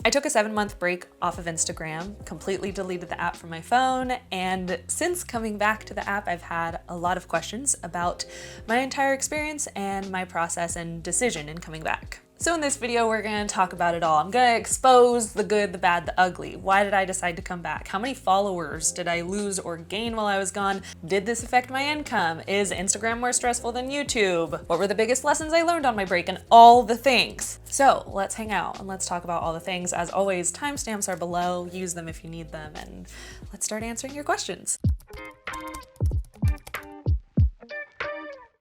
I took a 7-month break off of Instagram, completely deleted the app from my phone, and since coming back to the app, I've had a lot of questions about my entire experience and my process and decision in coming back. So in this video, we're gonna talk about it all. I'm gonna expose the good, the bad, the ugly. Why did I decide to come back? How many followers did I lose or gain while I was gone? Did this affect my income? Is Instagram more stressful than YouTube? What were the biggest lessons I learned on my break? And all the things. So let's hang out and let's talk about all the things. As always, timestamps are below. Use them if you need them, and let's start answering your questions.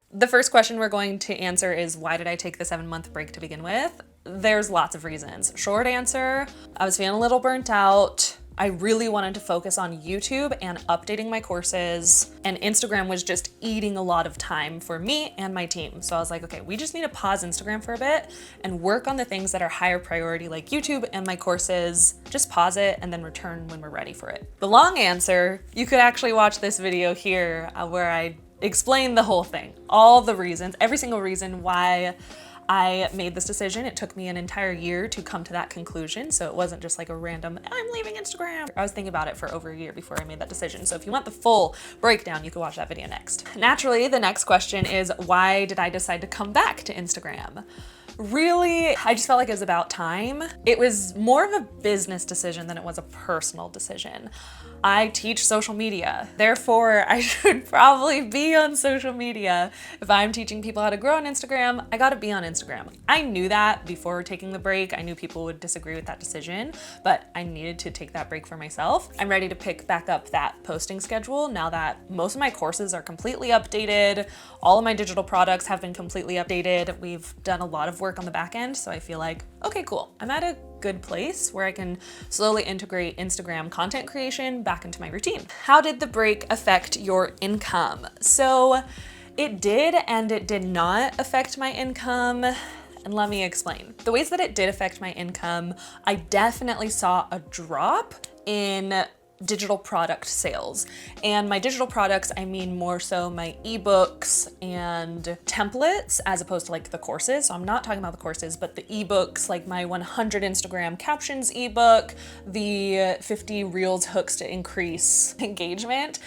The first question we're going to answer is, why did I take the 7-month break to begin with? There's lots of reasons. Short answer, I was feeling a little burnt out. I really wanted to focus on YouTube and updating my courses, and Instagram was just eating a lot of time for me and my team. So I was like, okay, we just need to pause Instagram for a bit and work on the things that are higher priority, like YouTube and my courses. Just pause it and then return when we're ready for it. The long answer, you could actually watch this video here where I explain the whole thing, all the reasons, every single reason why I made this decision. It took me an entire year to come to that conclusion. So it wasn't just like a random, I'm leaving Instagram. I was thinking about it for over a year before I made that decision. So if you want the full breakdown, you can watch that video next. Naturally, the next question is, why did I decide to come back to Instagram? Really, I just felt like it was about time. It was more of a business decision than it was a personal decision. I teach social media, therefore I should probably be on social media. If I'm teaching people how to grow on Instagram, I gotta be on Instagram. I knew that before taking the break. I knew people would disagree with that decision, but I needed to take that break for myself. I'm ready to pick back up that posting schedule now that most of my courses are completely updated. All of my digital products have been completely updated. We've done a lot of work on the back end, so I feel like, okay, cool. I'm at a good place where I can slowly integrate Instagram content creation back into my routine. How did the break affect your income? So it did and it did not affect my income. And let me explain. The ways that it did affect my income, I definitely saw a drop in digital product sales. And my digital products, I mean more so my ebooks and templates as opposed to like the courses. So I'm not talking about the courses, but the ebooks, like my 100 Instagram captions ebook, the 50 reels hooks to increase engagement.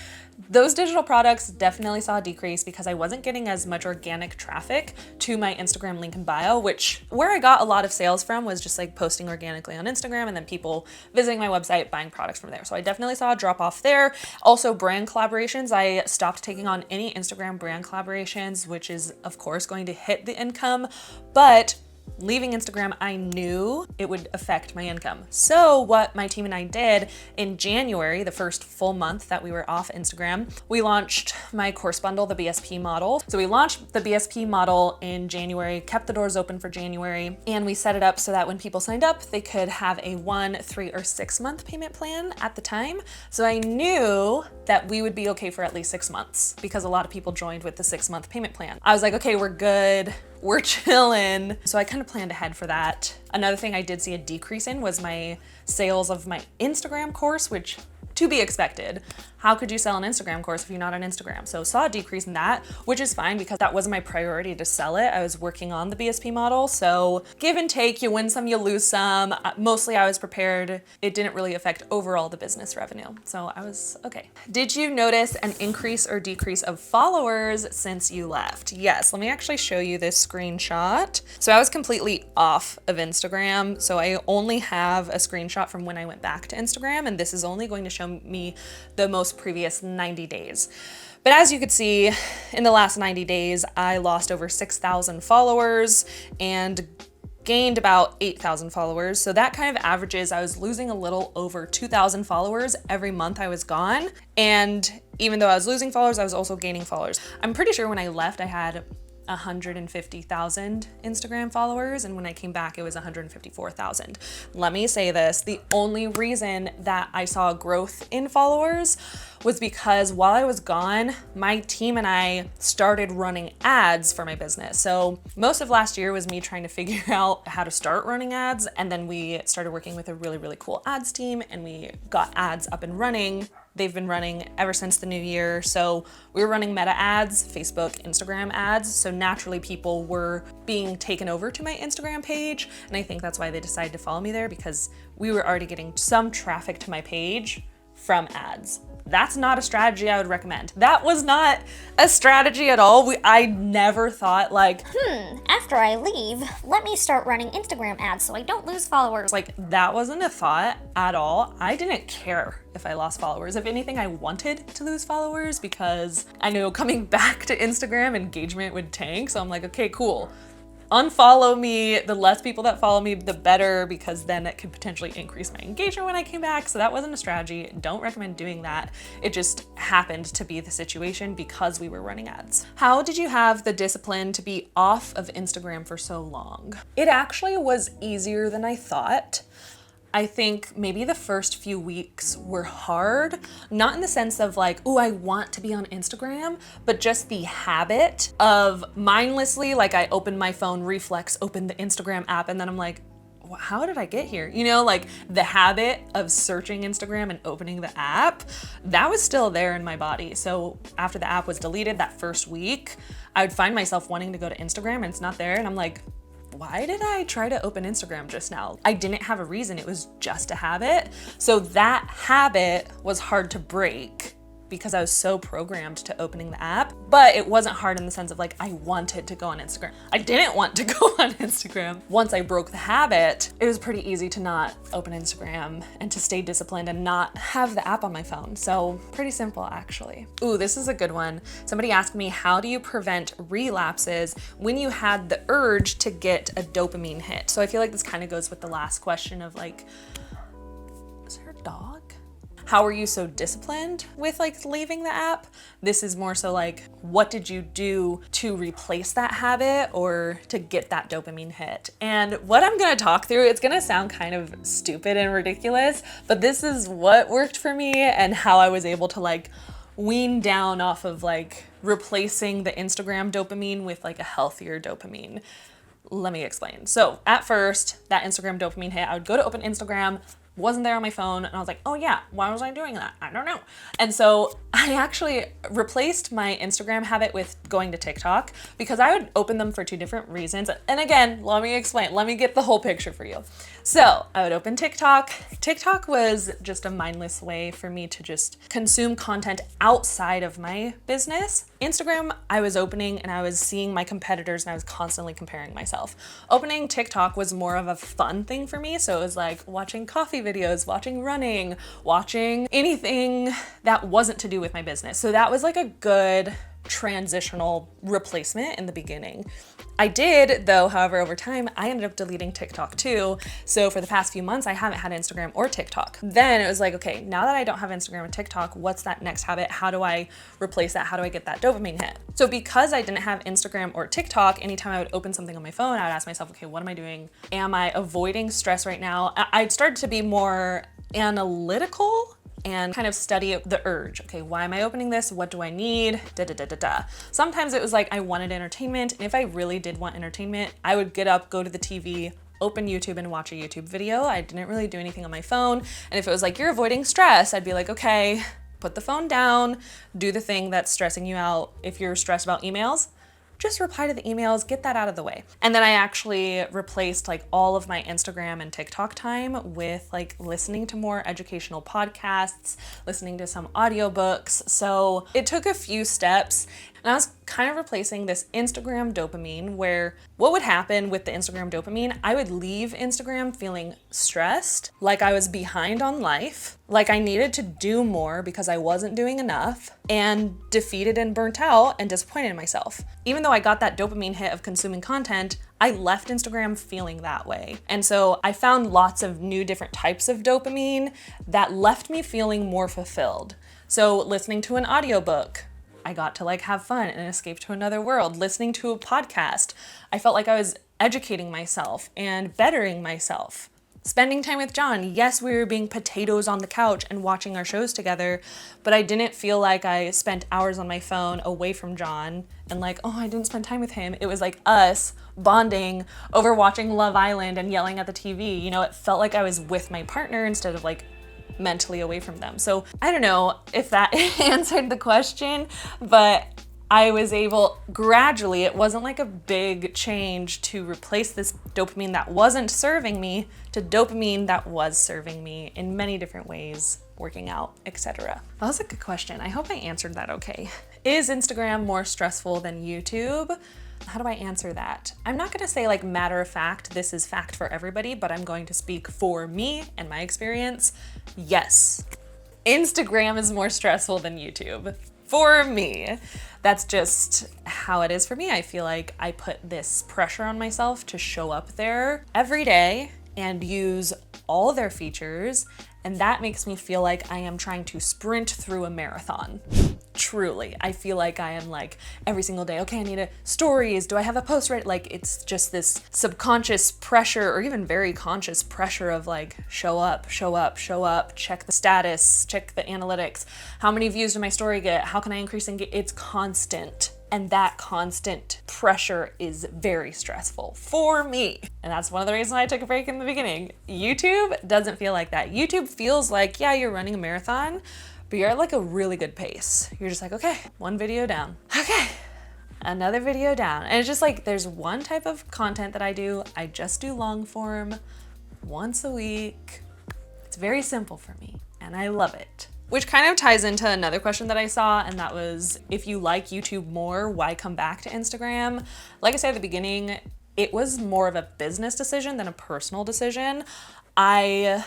Those digital products definitely saw a decrease because I wasn't getting as much organic traffic to my Instagram link in bio, which where I got a lot of sales from was just like posting organically on Instagram and then people visiting my website, buying products from there. So I definitely saw a drop off there. Also brand collaborations, I stopped taking on any Instagram brand collaborations, which is of course going to hit the income, but leaving Instagram, I knew it would affect my income. So what my team and I did in January, the first full month that we were off Instagram, we launched my course bundle, the BSP model. So we launched the BSP model in January, kept the doors open for January, and we set it up so that when people signed up, they could have a 1, 3, or 6 month payment plan at the time. So I knew that we would be okay for at least 6 months because a lot of people joined with the 6-month payment plan. I was like, okay, we're good. We're chilling. So I kind of planned ahead for that. Another thing I did see a decrease in was my sales of my Instagram course, which to be expected. How could you sell an Instagram course if you're not on Instagram? So saw a decrease in that, which is fine because that wasn't my priority to sell it. I was working on the BSP model. So give and take, you win some, you lose some. Mostly I was prepared. It didn't really affect overall the business revenue. So I was okay. Did you notice an increase or decrease of followers since you left? Yes, let me actually show you this screenshot. So I was completely off of Instagram. So I only have a screenshot from when I went back to Instagram, and this is only going to show me the most previous 90 days. But as you could see, in the last 90 days, I lost over 6,000 followers and gained about 8,000 followers. So that kind of averages, I was losing a little over 2,000 followers every month I was gone. And even though I was losing followers, I was also gaining followers. I'm pretty sure when I left, I had 150,000 Instagram followers, and when I came back it was 154,000. Let me say this, the only reason that I saw growth in followers was because while I was gone, my team and I started running ads for my business. So most of last year was me trying to figure out how to start running ads, and then we started working with a really, really cool ads team and we got ads up and running They've been running ever since the new year. So we were running Meta ads, Facebook, Instagram ads. So naturally people were being taken over to my Instagram page. And I think that's why they decided to follow me there, because we were already getting some traffic to my page from ads. That's not a strategy I would recommend. That was not a strategy at all. I never thought like, after I leave, let me start running Instagram ads so I don't lose followers. Like, that wasn't a thought at all. I didn't care if I lost followers. If anything, I wanted to lose followers because I knew coming back to Instagram, engagement would tank. So I'm like, okay, cool. Unfollow me. The less people that follow me, the better, because then it could potentially increase my engagement when I came back. So that wasn't a strategy. Don't recommend doing that. It just happened to be the situation because we were running ads. How did you have the discipline to be off of Instagram for so long? It actually was easier than I thought. I think maybe the first few weeks were hard, not in the sense of like, oh, I want to be on Instagram, but just the habit of mindlessly, like I open my phone, reflex, open the Instagram app, and then I'm like, how did I get here? You know, like the habit of searching Instagram and opening the app, that was still there in my body. So after the app was deleted that first week, I would find myself wanting to go to Instagram and it's not there. And I'm like, why did I try to open Instagram just now? I didn't have a reason, it was just a habit. So that habit was hard to break because I was so programmed to opening the app, but it wasn't hard in the sense of like, I wanted to go on Instagram. I didn't want to go on Instagram. Once I broke the habit, it was pretty easy to not open Instagram and to stay disciplined and not have the app on my phone. So pretty simple actually. Ooh, this is a good one. Somebody asked me, how do you prevent relapses when you had the urge to get a dopamine hit? So I feel like this kind of goes with the last question of like, is there a dog? How are you so disciplined with like leaving the app? This is more so like, what did you do to replace that habit or to get that dopamine hit? And what I'm gonna talk through, it's gonna sound kind of stupid and ridiculous, but this is what worked for me and how I was able to like wean down off of like replacing the Instagram dopamine with like a healthier dopamine. Let me explain. So at first, that Instagram dopamine hit, I would go to open Instagram, wasn't there on my phone, and I was like, oh yeah, why was I doing that? I don't know. And so I actually replaced my Instagram habit with going to TikTok because I would open them for two different reasons. And again, let me explain, let me get the whole picture for you. So I would open TikTok. TikTok was just a mindless way for me to just consume content outside of my business. Instagram, I was opening and I was seeing my competitors and I was constantly comparing myself. Opening TikTok was more of a fun thing for me. So it was like watching coffee videos, watching running, watching anything that wasn't to do with my business. So that was like a good transitional replacement in the beginning. I did though, however, over time, I ended up deleting TikTok too. So for the past few months, I haven't had Instagram or TikTok. Then it was like, okay, now that I don't have Instagram and TikTok, what's that next habit? How do I replace that? How do I get that dopamine hit? So because I didn't have Instagram or TikTok, anytime I would open something on my phone, I would ask myself, okay, what am I doing? Am I avoiding stress right now? I'd started to be more analytical and kind of study the urge. Okay, why am I opening this? What do I need? Sometimes it was like I wanted entertainment, and if I really did want entertainment, I would get up, go to the TV, open YouTube and watch a YouTube video. I didn't really do anything on my phone. And if it was like, you're avoiding stress, I'd be like, okay, put the phone down, do the thing that's stressing you out. If you're stressed about emails, just reply to the emails, get that out of the way. And then I actually replaced like all of my Instagram and TikTok time with like listening to more educational podcasts, listening to some audiobooks. So it took a few steps, and I was kind of replacing this Instagram dopamine where what would happen with the Instagram dopamine, I would leave Instagram feeling stressed, like I was behind on life, like I needed to do more because I wasn't doing enough, and defeated and burnt out and disappointed in myself. Even though I got that dopamine hit of consuming content, I left Instagram feeling that way. And so I found lots of new different types of dopamine that left me feeling more fulfilled. So listening to an audiobook, I got to like have fun and escape to another world. Listening to a podcast, I felt like I was educating myself and bettering myself. Spending time with John, yes, we were being potatoes on the couch and watching our shows together, but I didn't feel like I spent hours on my phone away from John and like, oh, I didn't spend time with him. It was like us bonding over watching Love Island and yelling at the TV. You know, it felt like I was with my partner instead of like mentally away from them. So I don't know if that answered the question, but I was able gradually, it wasn't like a big change to replace this dopamine that wasn't serving me to dopamine that was serving me in many different ways, working out, etc. That was a good question. I hope I answered that okay. Is Instagram more stressful than YouTube? How do I answer that? I'm not gonna say like matter of fact, this is fact for everybody, but I'm going to speak for me and my experience. Yes, Instagram is more stressful than YouTube. For me, that's just how it is for me. I feel like I put this pressure on myself to show up there every day and use all their features, and that makes me feel like I am trying to sprint through a marathon. Truly, I feel like I am like every single day, okay, I need stories, do I have a post ready? Like it's just this subconscious pressure or even very conscious pressure of like show up, check the status, check the analytics. How many views did my story get? How can I increase engagement? It's constant. And that constant pressure is very stressful for me. And that's one of the reasons I took a break in the beginning. YouTube doesn't feel like that. YouTube feels like, yeah, you're running a marathon, but you're at like a really good pace. You're just like, okay, one video down. Okay, another video down. And it's just like, there's one type of content that I do. I just do long form once a week. It's very simple for me and I love it. Which kind of ties into another question that I saw, and that was, if you like YouTube more, why come back to Instagram? Like I said at the beginning, it was more of a business decision than a personal decision. I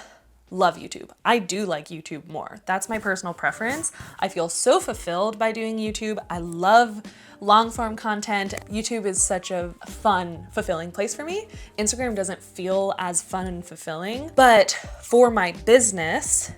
love YouTube. I do like YouTube more. That's my personal preference. I feel so fulfilled by doing YouTube. I love long form content. YouTube is such a fun, fulfilling place for me. Instagram doesn't feel as fun and fulfilling, but for my business,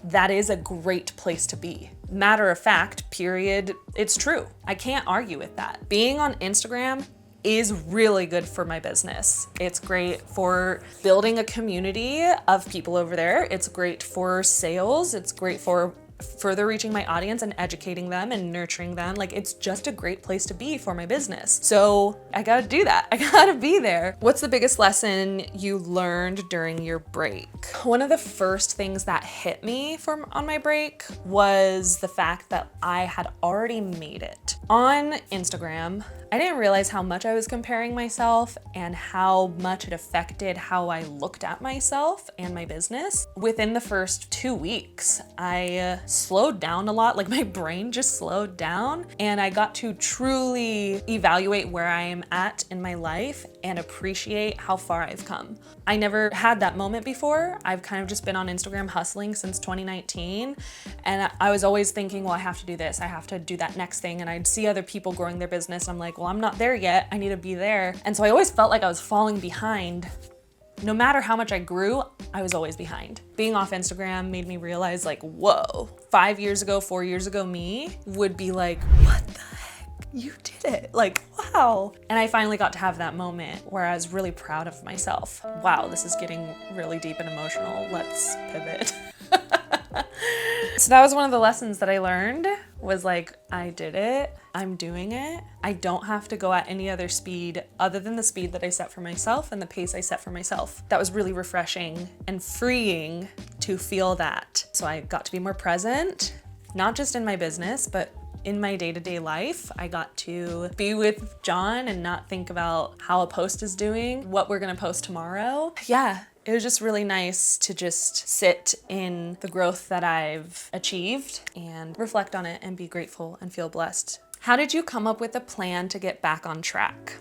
that is a great place to be. Matter of fact, period, it's true. I can't argue with that. Being on Instagram is really good for my business. It's great for building a community of people over there. It's great for sales. It's great for further reaching my audience and educating them and nurturing them. Like, it's just a great place to be for my business. So I gotta do that. I gotta be there. What's the biggest lesson you learned during your break? One of the first things that hit me on my break was the fact that I had already made it. On Instagram, I didn't realize how much I was comparing myself and how much it affected how I looked at myself and my business. Within the first 2 weeks, I slowed down a lot, like my brain just slowed down, and I got to truly evaluate where I am at in my life and appreciate how far I've come. I never had that moment before. I've kind of just been on Instagram hustling since 2019, and I was always thinking, well, I have to do this, I have to do that next thing, and I'd see other people growing their business, and I'm like, well, I'm not there yet, I need to be there. And so I always felt like I was falling behind. No matter how much I grew, I was always behind. Being off Instagram made me realize, like, whoa, 5 years ago, 4 years ago, me would be like, what the heck? You did it. Like, wow. And I finally got to have that moment where I was really proud of myself. Wow, this is getting really deep and emotional. Let's pivot. So that was one of the lessons that I learned, was like, I did it, I'm doing it. I don't have to go at any other speed other than the speed that I set for myself and the pace I set for myself. That was really refreshing and freeing to feel that. So I got to be more present, not just in my business, but in my day-to-day life. I got to be with John and not think about how a post is doing, what we're gonna post tomorrow. Yeah. It was just really nice to just sit in the growth that I've achieved and reflect on it and be grateful and feel blessed. How did you come up with a plan to get back on track?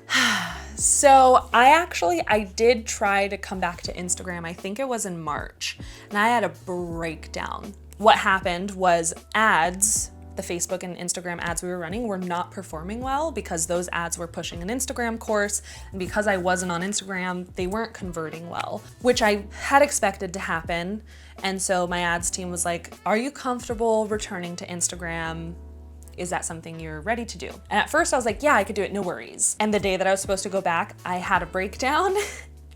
So I did try to come back to Instagram. I think it was in March, and I had a breakdown. What happened was ads, the Facebook and Instagram ads we were running, were not performing well because those ads were pushing an Instagram course, and because I wasn't on Instagram, they weren't converting well, which I had expected to happen. And so my ads team was like, are you comfortable returning to Instagram? Is that something you're ready to do? And at first I was like, yeah, I could do it, no worries. And the day that I was supposed to go back, I had a breakdown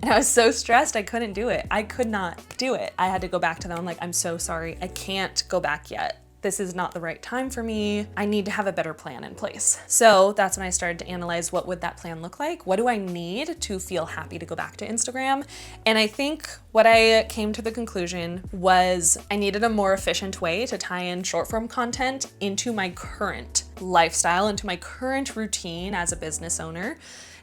and I was so stressed I couldn't do it. I could not do it. I had to go back to them, I'm like, I'm so sorry, I can't go back yet. this is not the right time for me. I need to have a better plan in place. So that's when I started to analyze what would that plan look like? What do I need to feel happy to go back to Instagram? And I think what I came to the conclusion was I needed a more efficient way to tie in short form content into my current lifestyle, into my current routine as a business owner.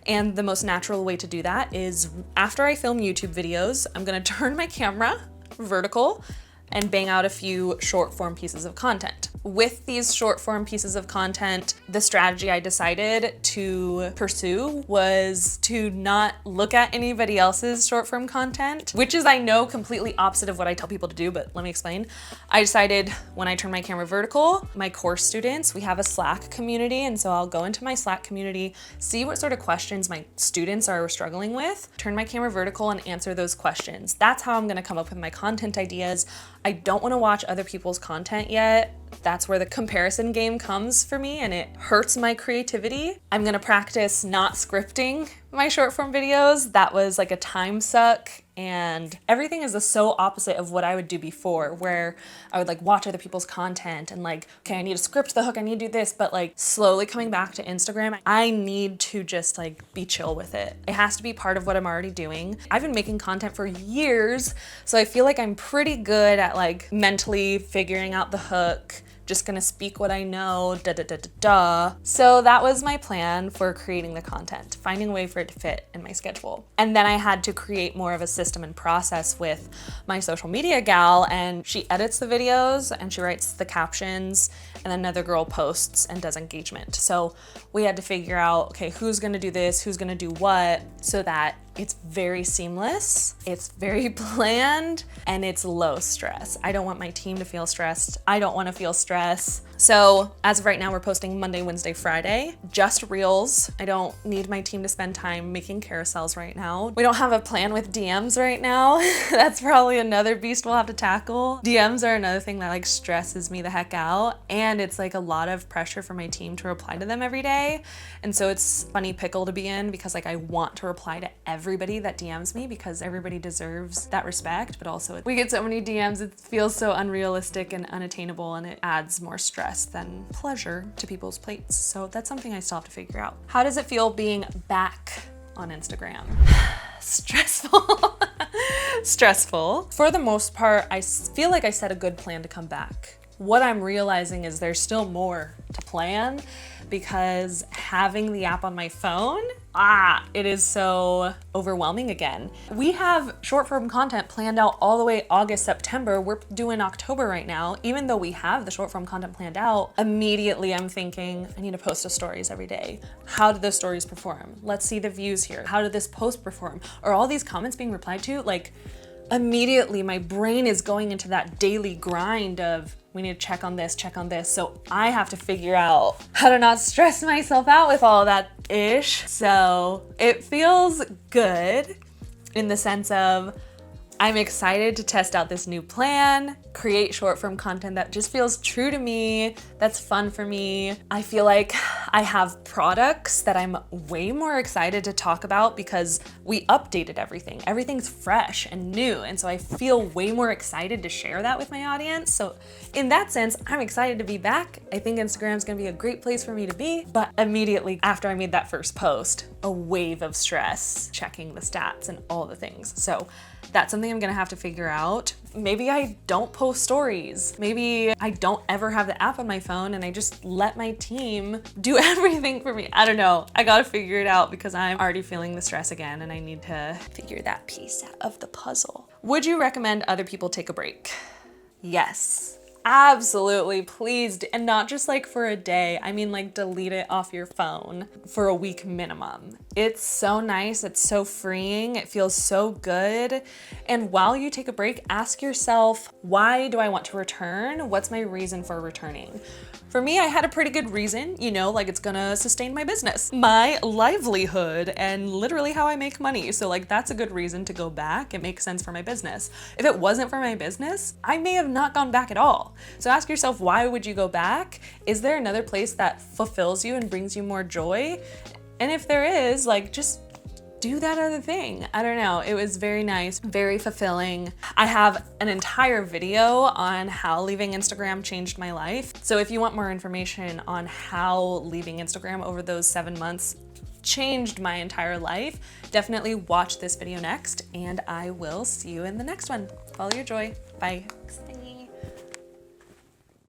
And the most natural way to do that is after I film YouTube videos, I'm gonna turn my camera vertical and bang out a few short form pieces of content. With these short form pieces of content, the strategy I decided to pursue was to not look at anybody else's short form content, which is, I know, completely opposite of what I tell people to do, but let me explain. I decided when I turn my camera vertical, my course students, we have a Slack community, and so I'll go into my Slack community, see what sort of questions my students are struggling with, turn my camera vertical and answer those questions. That's how I'm gonna come up with my content ideas. I don't wanna watch other people's content yet. That's where the comparison game comes for me and it hurts my creativity. I'm gonna practice not scripting my short form videos. That was like a time suck, and everything is so opposite of what I would do before, where I would like watch other people's content and like, okay, I need to script the hook, I need to do this, but like slowly coming back to Instagram, I need to just like be chill with it. It has to be part of what I'm already doing. I've been making content for years, so I feel like I'm pretty good at like mentally figuring out the hook, just gonna speak what I know, da da da da da. So that was my plan for creating the content, finding a way for it to fit in my schedule. And then I had to create more of a system and process with my social media gal, and she edits the videos and she writes the captions, and then another girl posts and does engagement. So we had to figure out, okay, who's gonna do this, who's gonna do what, so that it's very seamless, it's very planned, and it's low stress. I don't want my team to feel stressed. I don't wanna feel stress. So as of right now, we're posting Monday, Wednesday, Friday, just reels. I don't need my team to spend time making carousels right now. We don't have a plan with DMs right now. That's probably another beast we'll have to tackle. DMs are another thing that like stresses me the heck out. And it's like a lot of pressure for my team to reply to them every day. And so it's a funny pickle to be in because like I want to reply to everybody that DMs me because everybody deserves that respect, but also we get so many DMs, it feels so unrealistic and unattainable, and it adds more stress than pleasure to people's plates. So that's something I still have to figure out. How does it feel being back on Instagram? Stressful. Stressful. For the most part, I feel like I set a good plan to come back. What I'm realizing is there's still more to plan because having the app on my phone, it is so overwhelming again. We have short form content planned out all the way August, September. We're doing October right now. Even though we have the short form content planned out, immediately I'm thinking, I need to post a stories every day. How did those stories perform? Let's see the views here. How did this post perform? Are all these comments being replied to? Like, immediately my brain is going into that daily grind of we need to check on this, check on this. So I have to figure out how to not stress myself out with all that ish. So it feels good in the sense of I'm excited to test out this new plan, create short form content that just feels true to me, that's fun for me. I feel like I have products that I'm way more excited to talk about because we updated everything. Everything's fresh and new, and so I feel way more excited to share that with my audience. So in that sense, I'm excited to be back. I think Instagram's gonna be a great place for me to be, but immediately after I made that first post, a wave of stress, checking the stats and all the things. So that's something I'm gonna have to figure out. Maybe I don't post stories. Maybe I don't ever have the app on my phone and I just let my team do everything for me. I don't know. I gotta figure it out because I'm already feeling the stress again and I need to figure that piece out of the puzzle. Would you recommend other people take a break? Yes. Absolutely, please, and not just like for a day. I mean like delete it off your phone for a week minimum. It's so nice, it's so freeing, it feels so good. And while you take a break, ask yourself, why do I want to return? What's my reason for returning? For me, I had a pretty good reason, you know, like it's gonna sustain my business, my livelihood, and literally how I make money. So like that's a good reason to go back. It makes sense for my business. If it wasn't for my business, I may have not gone back at all. So ask yourself, why would you go back? Is there another place that fulfills you and brings you more joy? And if there is, like just do that other thing. I don't know. It was very nice, very fulfilling. I have an entire video on how leaving Instagram changed my life. So if you want more information on how leaving Instagram over those 7 months changed my entire life, definitely watch this video next, and I will see you in the next one. Follow your joy. Bye.